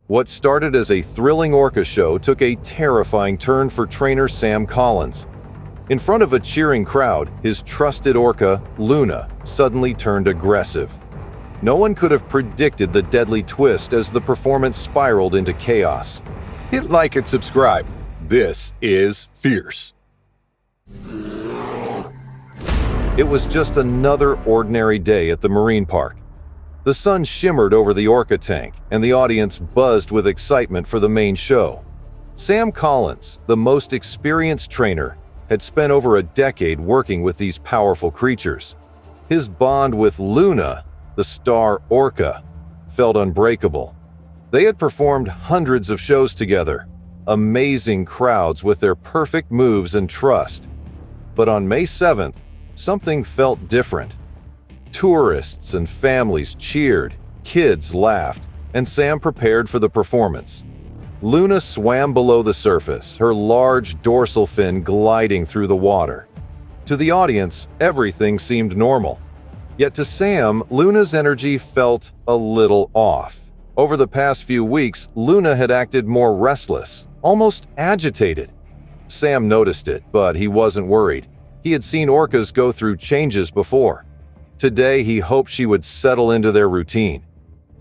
What started as a thrilling orca show took a terrifying turn for trainer Sam Collins. In front of a cheering crowd, his trusted orca, Luna, suddenly turned aggressive. No one could have predicted the deadly twist as the performance spiraled into chaos. Hit like and subscribe. This is fierce. It was just another ordinary day at the marine park. The sun shimmered over the orca tank, and the audience buzzed with excitement for the main show. Sam Collins, the most experienced trainer, had spent over a decade working with these powerful creatures. His bond with Luna, the star orca, felt unbreakable. They had performed hundreds of shows together, amazing crowds with their perfect moves and trust. But on May 7th, something felt different. Tourists and families cheered, kids laughed, and Sam prepared for the performance. Luna swam below the surface, her large dorsal fin gliding through the water. To the audience, everything seemed normal. Yet to Sam, Luna's energy felt a little off. Over the past few weeks, Luna had acted more restless, almost agitated. Sam noticed it, but he wasn't worried. He had seen orcas go through changes before. Today, he hoped she would settle into their routine.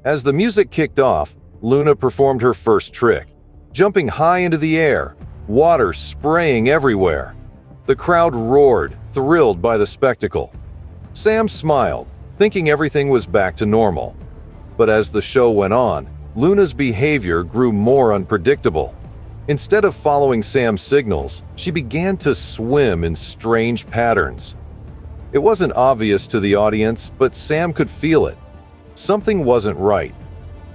As the music kicked off, Luna performed her first trick, jumping high into the air, water spraying everywhere. The crowd roared, thrilled by the spectacle. Sam smiled, thinking everything was back to normal. But as the show went on, Luna's behavior grew more unpredictable. Instead of following Sam's signals, she began to swim in strange patterns. It wasn't obvious to the audience, but Sam could feel it. Something wasn't right.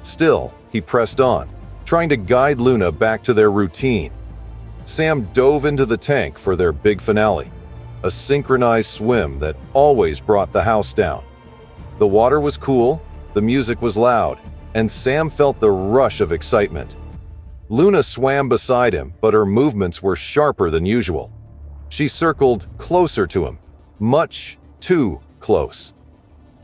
Still, he pressed on, trying to guide Luna back to their routine. Sam dove into the tank for their big finale, a synchronized swim that always brought the house down. The water was cool, the music was loud, and Sam felt the rush of excitement. Luna swam beside him, but her movements were sharper than usual. She circled closer to him, much too close.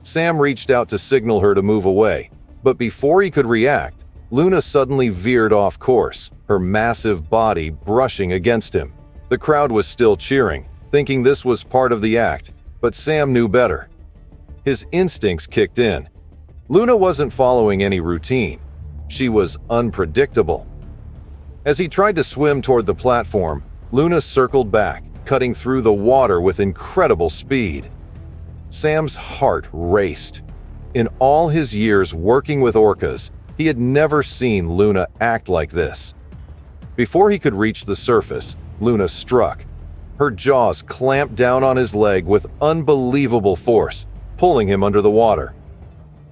Sam reached out to signal her to move away, but before he could react, Luna suddenly veered off course, her massive body brushing against him. The crowd was still cheering, thinking this was part of the act, but Sam knew better. His instincts kicked in. Luna wasn't following any routine. She was unpredictable. As he tried to swim toward the platform, Luna circled back, cutting through the water with incredible speed. Sam's heart raced. In all his years working with orcas, he had never seen Luna act like this. Before he could reach the surface, Luna struck. Her jaws clamped down on his leg with unbelievable force, pulling him under the water.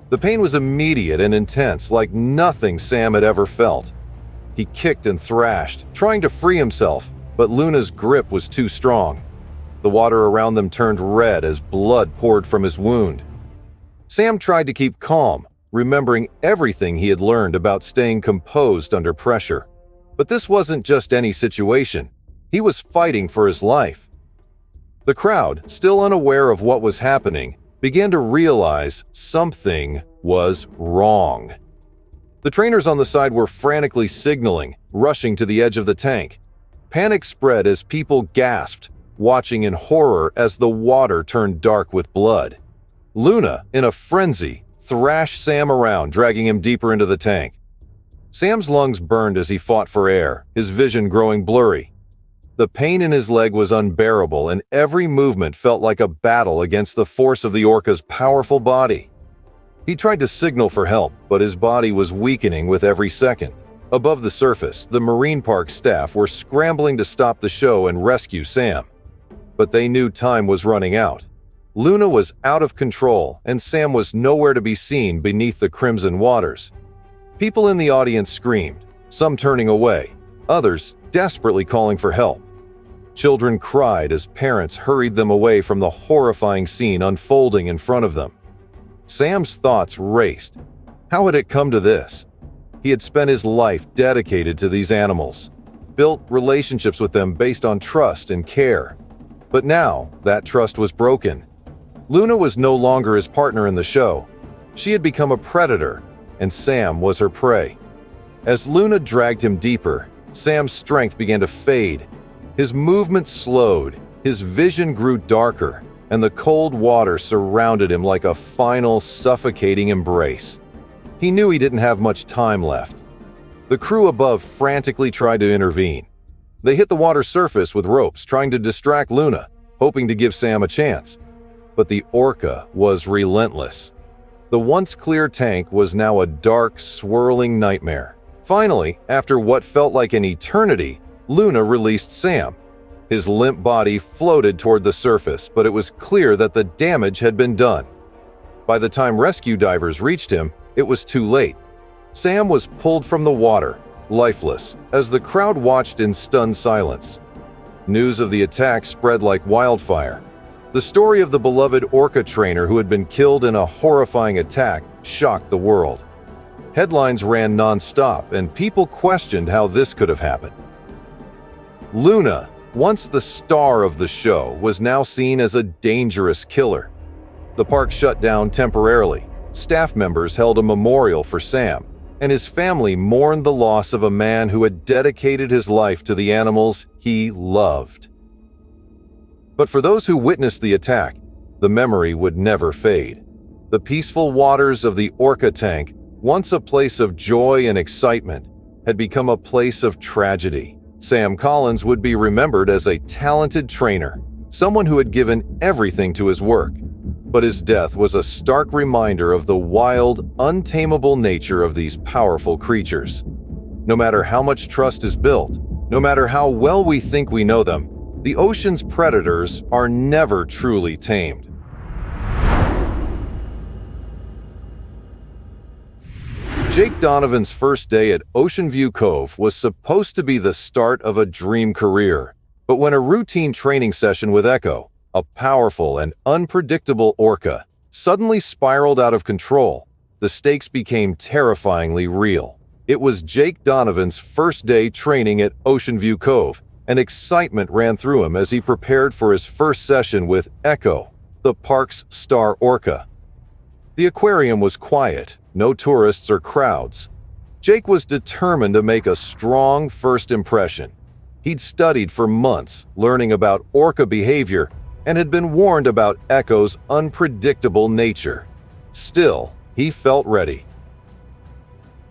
The pain was immediate and intense, like nothing Sam had ever felt. He kicked and thrashed, trying to free himself, but Luna's grip was too strong. The water around them turned red as blood poured from his wound. Sam tried to keep calm, remembering everything he had learned about staying composed under pressure. But this wasn't just any situation. He was fighting for his life. The crowd, still unaware of what was happening, began to realize something was wrong. The trainers on the side were frantically signaling, rushing to the edge of the tank. Panic spread as people gasped, watching in horror as the water turned dark with blood. Luna, in a frenzy, thrashed Sam around, dragging him deeper into the tank. Sam's lungs burned as he fought for air, his vision growing blurry. The pain in his leg was unbearable, and every movement felt like a battle against the force of the orca's powerful body. He tried to signal for help, but his body was weakening with every second. Above the surface, the marine park staff were scrambling to stop the show and rescue Sam. But they knew time was running out. Luna was out of control, and Sam was nowhere to be seen beneath the crimson waters. People in the audience screamed, some turning away, others desperately calling for help. Children cried as parents hurried them away from the horrifying scene unfolding in front of them. Sam's thoughts raced. How had it come to this? He had spent his life dedicated to these animals, built relationships with them based on trust and care. But now, that trust was broken. Luna was no longer his partner in the show. She had become a predator, and Sam was her prey. As Luna dragged him deeper, Sam's strength began to fade. His movement slowed, his vision grew darker, and the cold water surrounded him like a final, suffocating embrace. He knew he didn't have much time left. The crew above frantically tried to intervene. They hit the water surface with ropes, trying to distract Luna, hoping to give Sam a chance. But the orca was relentless. The once clear tank was now a dark, swirling nightmare. Finally, after what felt like an eternity, Luna released Sam. His limp body floated toward the surface, but it was clear that the damage had been done. By the time rescue divers reached him, it was too late. Sam was pulled from the water, lifeless, as the crowd watched in stunned silence. News of the attack spread like wildfire. The story of the beloved orca trainer who had been killed in a horrifying attack shocked the world. Headlines ran non-stop, and people questioned how this could have happened. Luna, once the star of the show, was now seen as a dangerous killer. The park shut down temporarily. Staff members held a memorial for Sam, and his family mourned the loss of a man who had dedicated his life to the animals he loved. But for those who witnessed the attack, the memory would never fade. The peaceful waters of the orca tank, once a place of joy and excitement, had become a place of tragedy. Sam Collins would be remembered as a talented trainer, someone who had given everything to his work. But his death was a stark reminder of the wild, untamable nature of these powerful creatures. No matter how much trust is built, no matter how well we think we know them, the ocean's predators are never truly tamed. Jake Donovan's first day at Ocean View Cove was supposed to be the start of a dream career. But when a routine training session with Echo, a powerful and unpredictable orca, suddenly spiraled out of control, the stakes became terrifyingly real. It was Jake Donovan's first day training at Ocean View Cove, and excitement ran through him as he prepared for his first session with Echo, the park's star orca. The aquarium was quiet, no tourists or crowds. Jake was determined to make a strong first impression. He'd studied for months, learning about orca behavior, and had been warned about Echo's unpredictable nature. Still, he felt ready.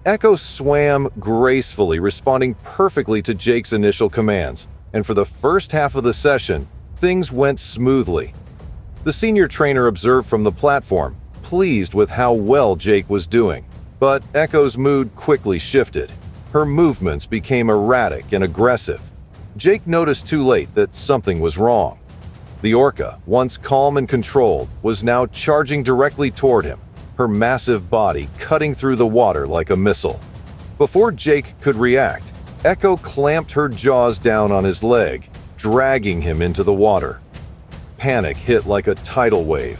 Echo swam gracefully, responding perfectly to Jake's initial commands, and for the first half of the session, things went smoothly. The senior trainer observed from the platform, pleased with how well Jake was doing. But Echo's mood quickly shifted. Her movements became erratic and aggressive. Jake noticed too late that something was wrong. The orca, once calm and controlled, was now charging directly toward him, her massive body cutting through the water like a missile. Before Jake could react, Echo clamped her jaws down on his leg, dragging him into the water. Panic hit like a tidal wave.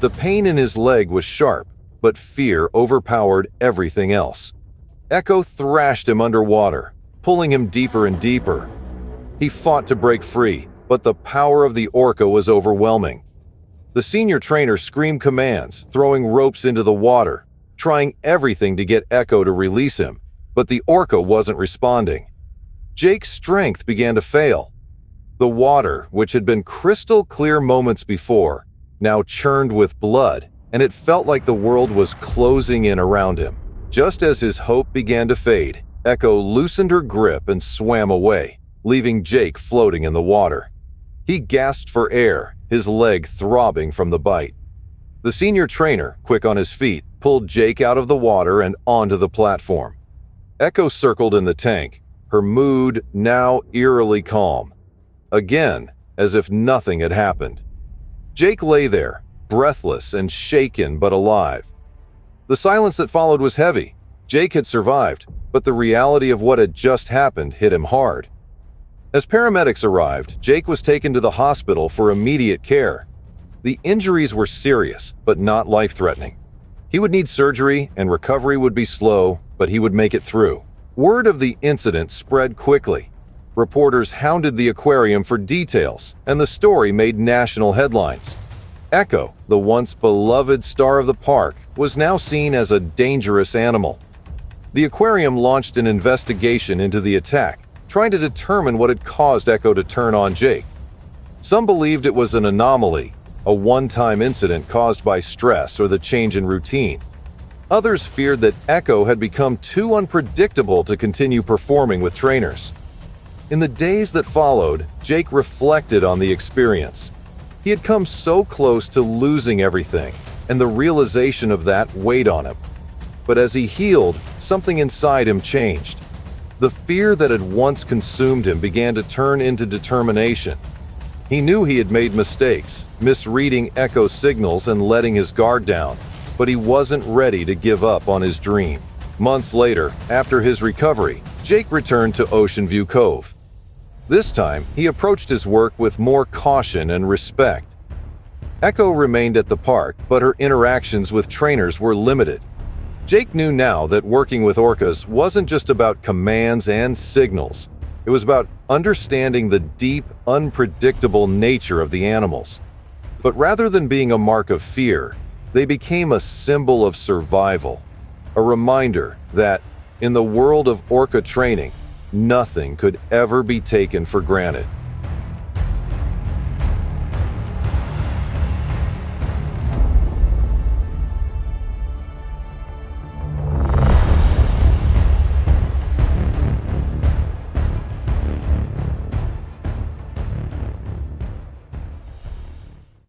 The pain in his leg was sharp, but fear overpowered everything else. Echo thrashed him underwater, pulling him deeper and deeper. He fought to break free, but the power of the orca was overwhelming. The senior trainer screamed commands, throwing ropes into the water, trying everything to get Echo to release him, but the orca wasn't responding. Jake's strength began to fail. The water, which had been crystal clear moments before, now churned with blood, and it felt like the world was closing in around him. Just as his hope began to fade, Echo loosened her grip and swam away, leaving Jake floating in the water. He gasped for air, his leg throbbing from the bite. The senior trainer, quick on his feet, pulled Jake out of the water and onto the platform. Echo circled in the tank, her mood now eerily calm. Again, as if nothing had happened. Jake lay there, breathless and shaken but alive. The silence that followed was heavy. Jake had survived, but the reality of what had just happened hit him hard. As paramedics arrived, Jake was taken to the hospital for immediate care. The injuries were serious, but not life-threatening. He would need surgery, and recovery would be slow, but he would make it through. Word of the incident spread quickly. Reporters hounded the aquarium for details, and the story made national headlines. Echo, the once beloved star of the park, was now seen as a dangerous animal. The aquarium launched an investigation into the attack, trying to determine what had caused Echo to turn on Jake. Some believed it was an anomaly, a one-time incident caused by stress or the change in routine. Others feared that Echo had become too unpredictable to continue performing with trainers. In the days that followed, Jake reflected on the experience. He had come so close to losing everything, and the realization of that weighed on him. But as he healed, something inside him changed. The fear that had once consumed him began to turn into determination. He knew he had made mistakes, misreading Echo's signals and letting his guard down, but he wasn't ready to give up on his dream. Months later, after his recovery, Jake returned to Ocean View Cove. This time, he approached his work with more caution and respect. Echo remained at the park, but her interactions with trainers were limited. Jake knew now that working with orcas wasn't just about commands and signals. It was about understanding the deep, unpredictable nature of the animals. But rather than being a mark of fear, they became a symbol of survival, a reminder that, in the world of orca training, nothing could ever be taken for granted.